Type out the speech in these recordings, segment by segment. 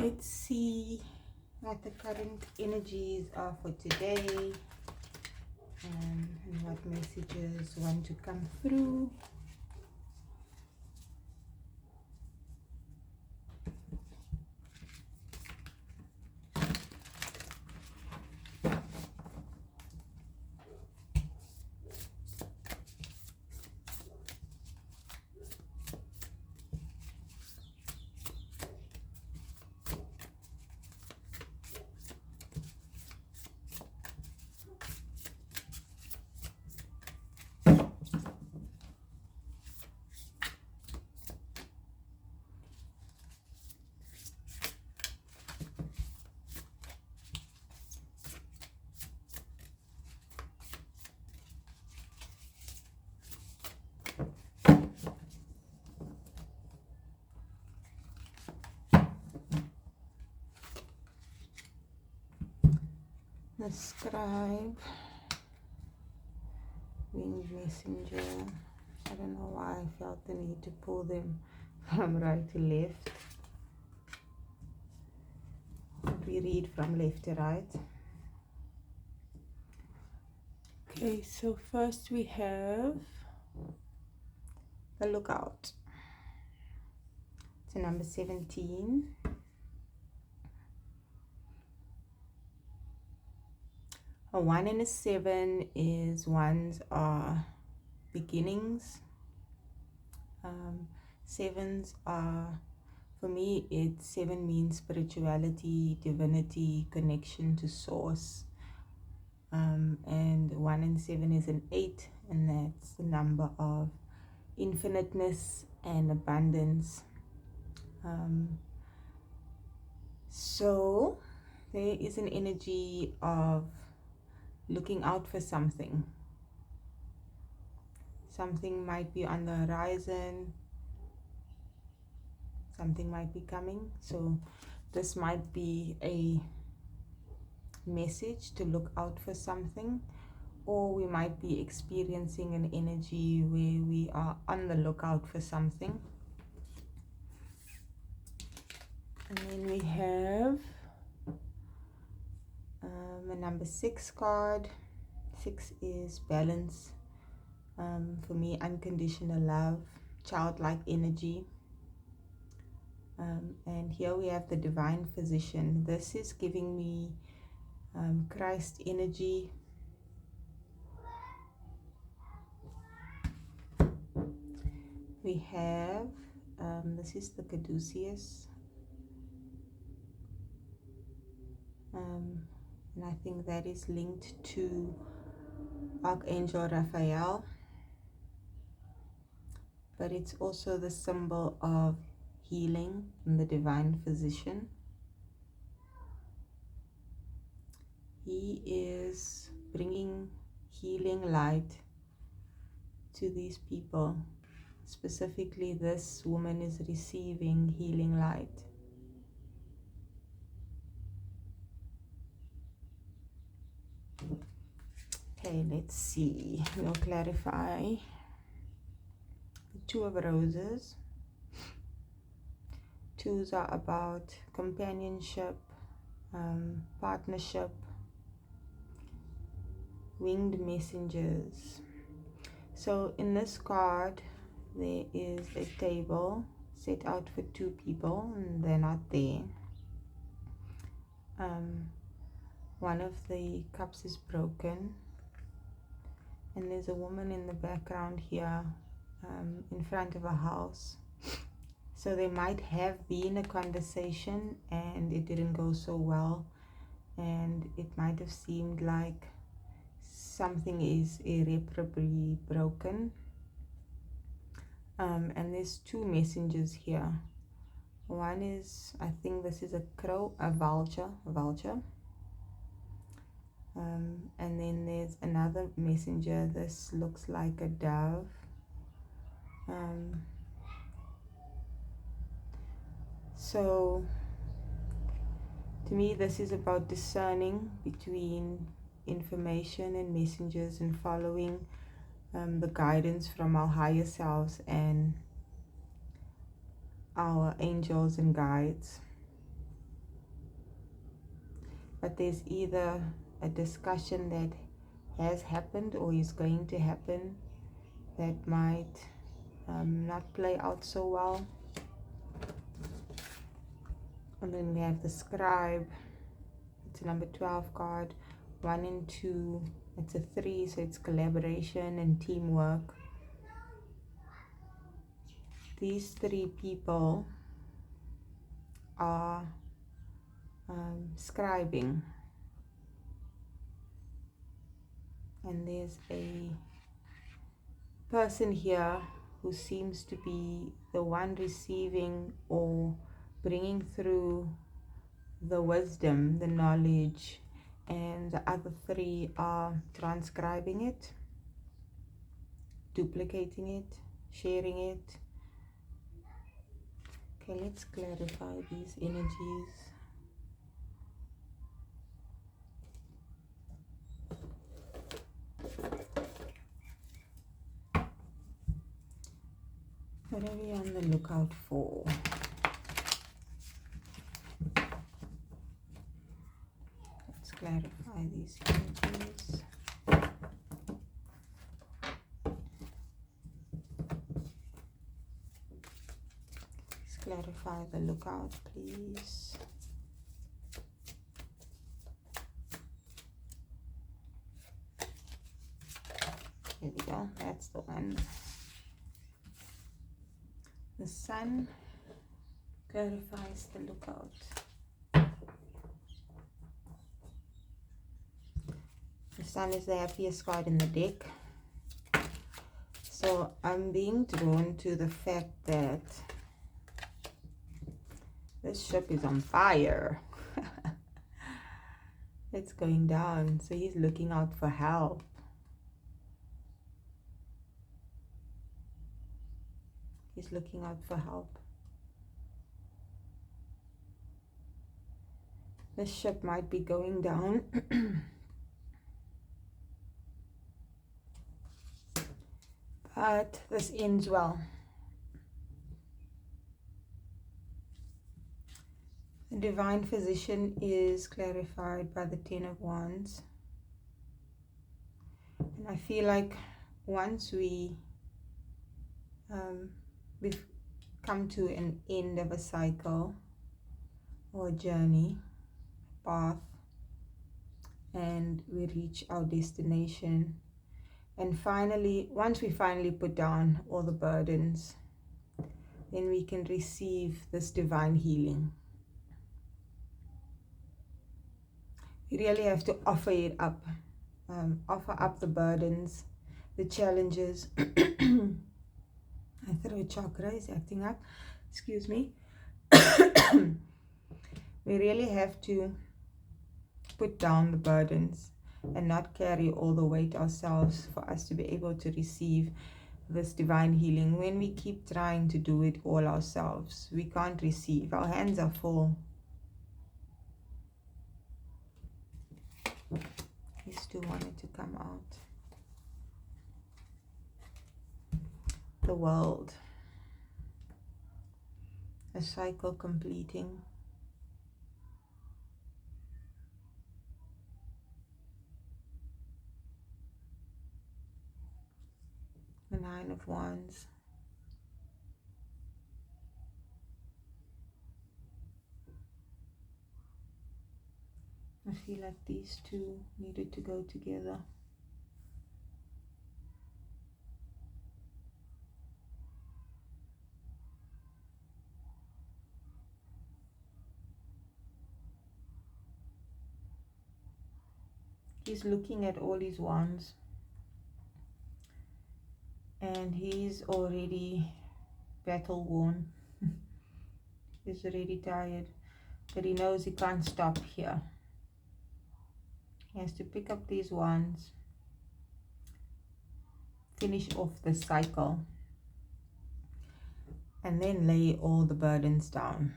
Let's see what the current energies are for today, and what messages want to come through. The scribe, winged messenger. I don't know why I felt the need to pull them from right to left. We read from left to right. Okay, so first we have the lookout. It's number 17. A 1 and a 7 is ones are beginnings. Sevens are, for me, 7 means spirituality, divinity, connection to source. And 1 and 7 is an 8, and that's the number of infiniteness and abundance. So there is an energy of looking out for something. Something might be on the horizon. Something might be coming. So this might be a message to look out for something, or we might be experiencing an energy where we are on the lookout for something. And then we have a number 6 card. 6 is balance. For me, unconditional love, childlike energy. And here we have the divine physician. This is giving me Christ energy. We have, this is the caduceus. And I think that is linked to Archangel Raphael. But it's also the symbol of healing and the divine physician. He is bringing healing light to these people. Specifically, this woman is receiving healing light. Okay, let's see. We'll clarify. The 2 of roses. 2s are about companionship, partnership, winged messengers. So in this card, there is a table set out for 2 people, and they're not there. One of the cups is broken, and there's a woman in the background here, in front of a house. So there might have been a conversation and it didn't go so well, and it might have seemed like something is irreparably broken. And there's 2 messengers here. One is, I think this is a crow, a vulture. And then there's another messenger. This looks like a dove. So to me, this is about discerning between information and messengers, and following the guidance from our higher selves and our angels and guides. but there's either a discussion that has happened or is going to happen that might not play out so well. And then we have the scribe. It's a number 12 card. 1 and 2. It's a 3, so it's collaboration and teamwork. These 3 people are scribing. And there's a person here who seems to be the one receiving or bringing through the wisdom, the knowledge, and the other 3 are transcribing it, duplicating it, sharing it. Okay, let's clarify these energies. What are we on the lookout for? Let's clarify these energies. Let's clarify the lookout, please. Here we go, that's the one. The sun clarifies the lookout. The sun is the happiest card in the deck. So I'm being drawn to the fact that this ship is on fire. It's going down. So he's looking out for help. He's looking out for help. This ship might be going down. But this ends well. The divine physician is clarified by the 10 of Wands. And I feel like once we've come to an end of a cycle or a journey, path, and we reach our destination, and finally, once we finally put down all the burdens, then we can receive this divine healing. We really have to offer it up, offer up the burdens, the challenges. My throat chakra is acting up, excuse me. We really have to put down the burdens and not carry all the weight ourselves for us to be able to receive this divine healing. When we keep trying to do it all ourselves, we can't receive. Our hands are full. These 2 wanted to come out. The world. A cycle completing. The 9 of Wands. I feel like these 2 needed to go together. He's looking at all his wands. And he's already battle worn. He's already tired. But he knows he can't stop here. He has to pick up these wands, finish off the cycle, and then lay all the burdens down.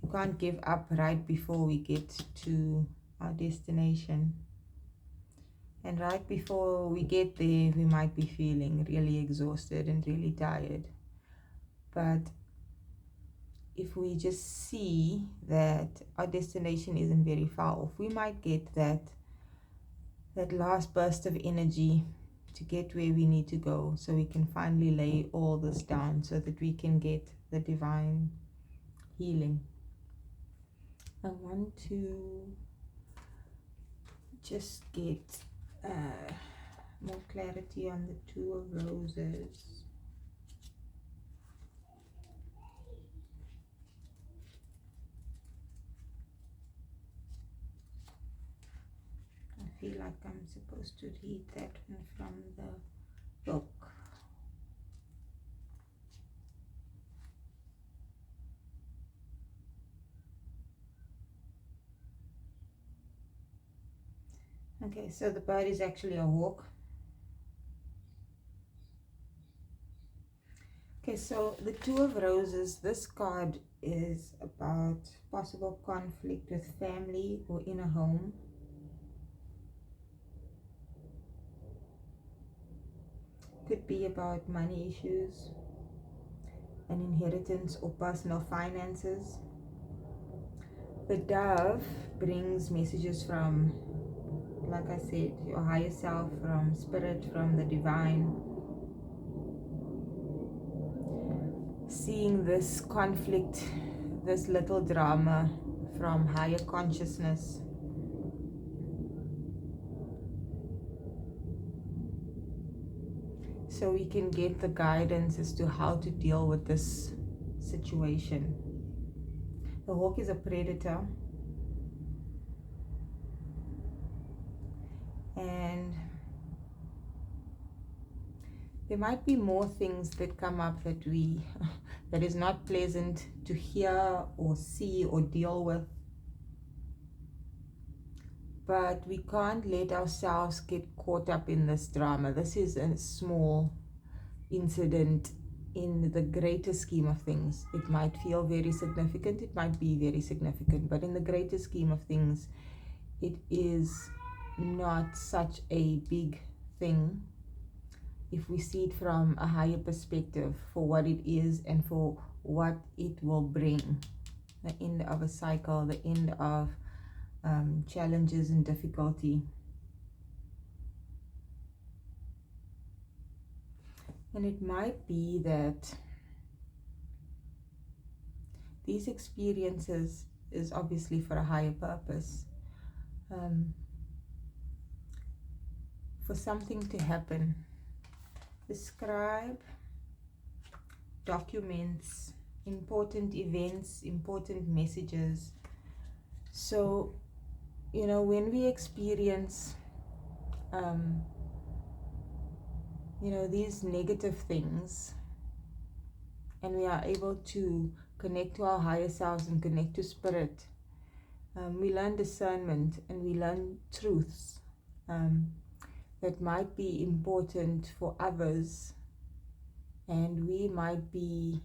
You can't give up right before we get to our destination. And right before we get there, we might be feeling really exhausted and really tired. But if we just see that our destination isn't very far off, we might get that last burst of energy to get where we need to go, so we can finally lay all this down so that we can get the divine healing. I want to just get more clarity on the Two of Roses. I feel like I'm supposed to read that one from the book. Okay, so the bird is actually a hawk. Okay, so the Two of Roses, this card is about possible conflict with family or in a home. Could be about money issues, an inheritance, or personal finances. The dove brings messages from, like I said, your higher self, from spirit, from the divine. Seeing this conflict, this little drama from higher consciousness. So we can get the guidance as to how to deal with this situation. The hawk is a predator, and there might be more things that come up that that is not pleasant to hear or see or deal with. But we can't let ourselves get caught up in this drama. This is a small incident in the greater scheme of things. It might feel very significant, it might be very significant, but in the greater scheme of things, it is not such a big thing if we see it from a higher perspective for what it is and for what it will bring. The end of a cycle, the end of challenges and difficulty. And it might be that these experiences is obviously for a higher purpose, for something to happen. The scribe documents important events, important messages. So when we experience these negative things, and we are able to connect to our higher selves and connect to spirit, we learn discernment and we learn truths that might be important for others, and we might be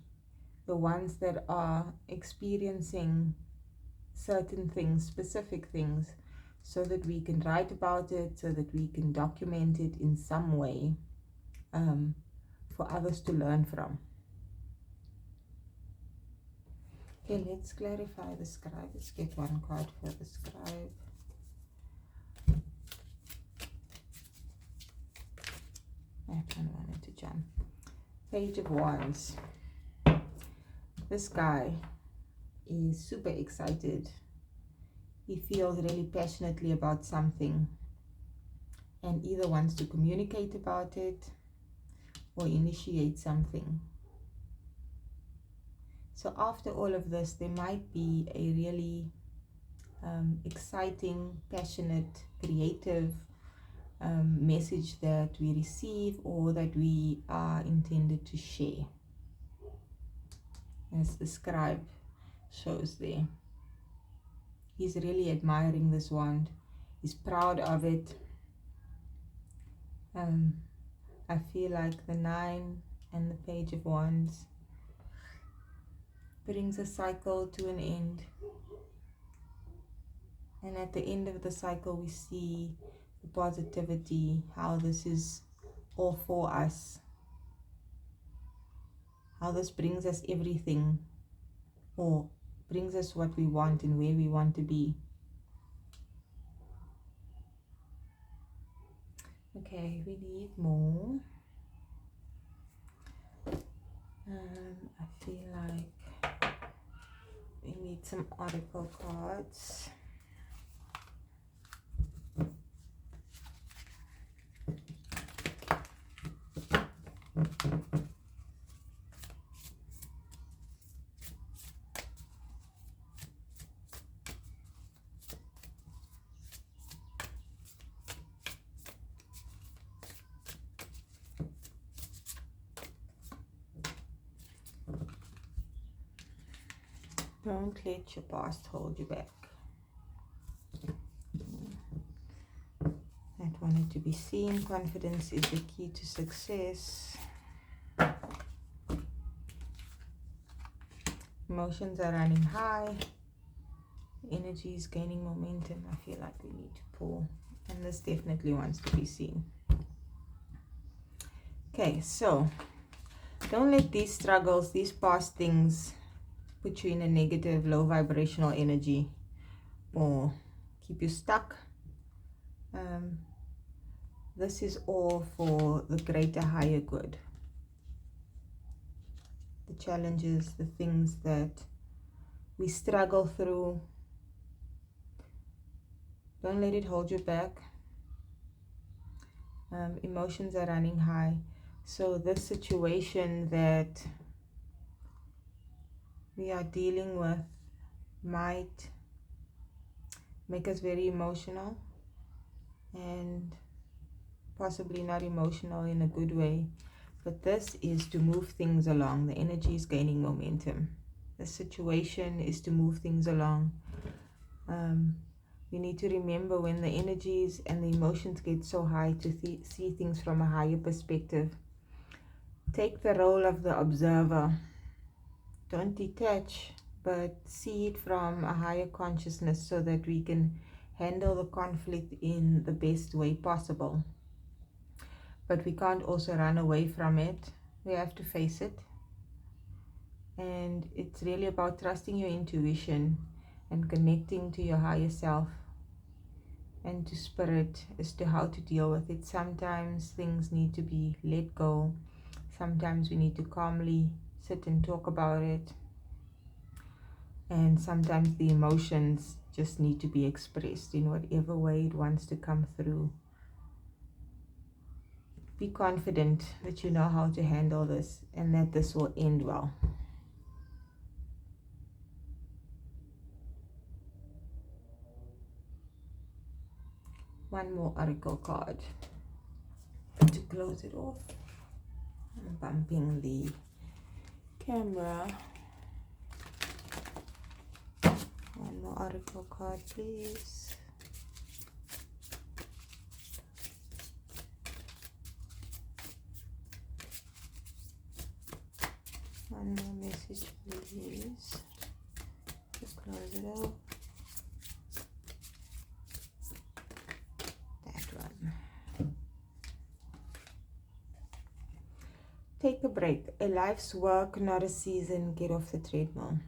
the ones that are experiencing certain things, specific things, so that we can write about it, so that we can document it in some way for others to learn from. Okay, let's clarify the scribe. Let's get one card for the scribe. I wanted to jump. Page of Wands. This guy is super excited. He feels really passionately about something and either wants to communicate about it or initiate something. So after all of this, there might be a really exciting, passionate, creative message that we receive or that we are intended to share, as the scribe shows there. He's really admiring this wand. He's proud of it. I feel like the 9 and the Page of Wands brings a cycle to an end. And at the end of the cycle, we see the positivity, how this is all for us, how this brings us everything or brings us what we want and where we want to be. Okay, we need more. I feel like we need some oracle cards. Don't let your past hold you back. That wanted to be seen. Confidence is the key to success. Emotions are running high. Energy is gaining momentum. I feel like we need to pull. And this definitely wants to be seen. Okay, so don't let these struggles, these past things, put you in a negative, low vibrational energy or keep you stuck. This is all for the greater, higher good. The challenges, the things that we struggle through, don't let it hold you back. Emotions are running high. So this situation that we are dealing with might make us very emotional and possibly not emotional in a good way. But this is to move things along. The energy is gaining momentum. The situation is to move things along. We need to remember when the energies and the emotions get so high to see things from a higher perspective. Take the role of the observer. Don't detach, but see it from a higher consciousness so that we can handle the conflict in the best way possible. But we can't also run away from it. We have to face it. And it's really about trusting your intuition and connecting to your higher self and to spirit as to how to deal with it. Sometimes things need to be let go. Sometimes we need to calmly sit and talk about it. And sometimes the emotions just need to be expressed in whatever way it wants to come through. Be confident that you know how to handle this and that this will end well. One more oracle card to close it off. I'm bumping the camera. One more oracle card, please. One more message, please, to close it off. That one. Take a break. A life's work, not a season. Get off the treadmill.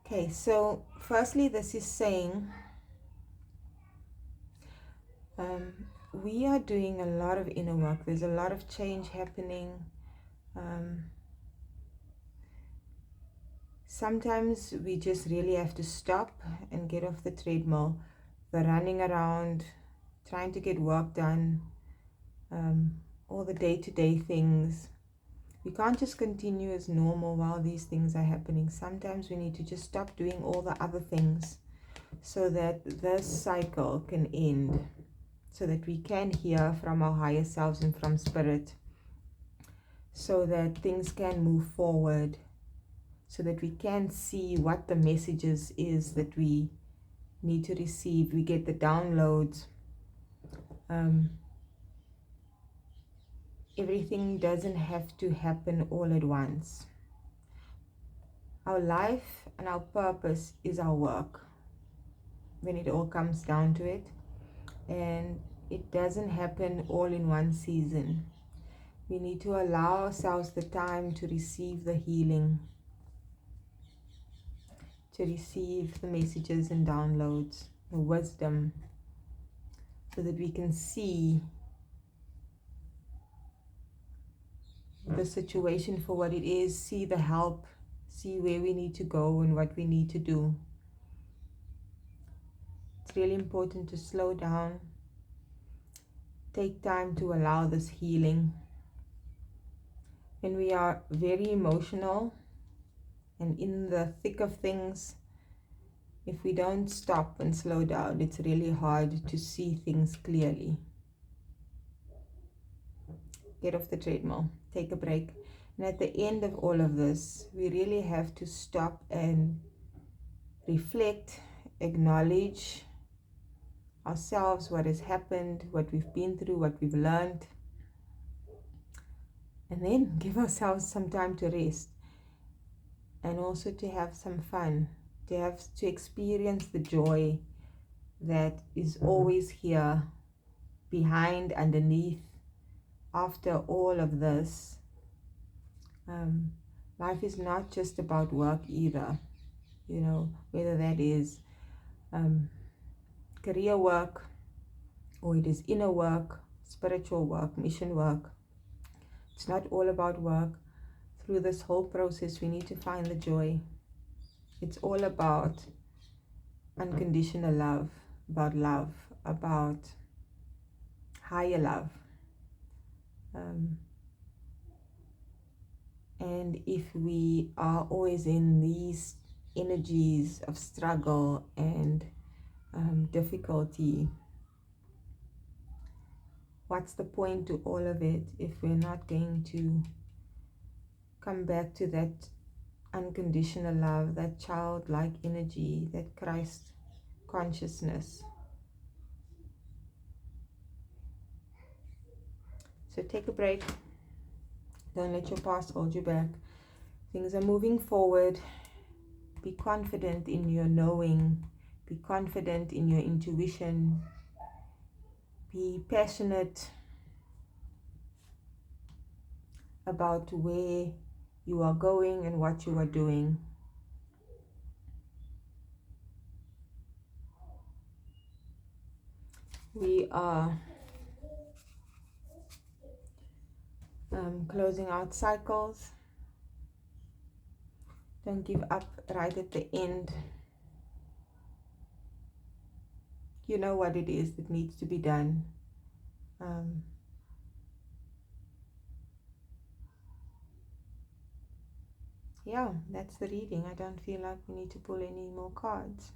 Okay, so firstly, this is saying we are doing a lot of inner work. There's a lot of change happening. Sometimes we just really have to stop and get off the treadmill. The running around, trying to get work done, all the day-to-day things. We can't just continue as normal while these things are happening. Sometimes we need to just stop doing all the other things so that this cycle can end, so that we can hear from our higher selves and from spirit, so that things can move forward, so that we can see what the messages is that we need to receive. We get the downloads. Everything doesn't have to happen all at once. Our life and our purpose is our work when it all comes down to it, and it doesn't happen all in one season. We need to allow ourselves the time to receive the healing, to receive the messages and downloads, the wisdom, so that we can see the situation for what it is, see the help, see where we need to go and what we need to do. It's really important to slow down, take time to allow this healing. When we are very emotional and in the thick of things, if we don't stop and slow down, it's really hard to see things clearly. Get off the treadmill, take a break. And at the end of all of this, we really have to stop and reflect, acknowledge ourselves, what has happened, what we've been through, what we've learned, and then give ourselves some time to rest and also to have some fun, to experience the joy that is always here, behind, underneath, after all of this. Life is not just about work either, whether that is career work or it is inner work, spiritual work, mission work. It's not all about work. Through this whole process, we need to find the joy. It's all about unconditional love, about higher love. And if we are always in these energies of struggle and difficulty, what's the point to all of it if we're not going to come back to that unconditional love, that childlike energy, that Christ consciousness? So take a break. Don't let your past hold you back. Things are moving forward. Be confident in your knowing. Be confident in your intuition. Be passionate about where you are going and what you are doing. We are closing out cycles. Don't give up right at the end. You know what it is that needs to be done. Yeah, that's the reading. I don't feel like we need to pull any more cards.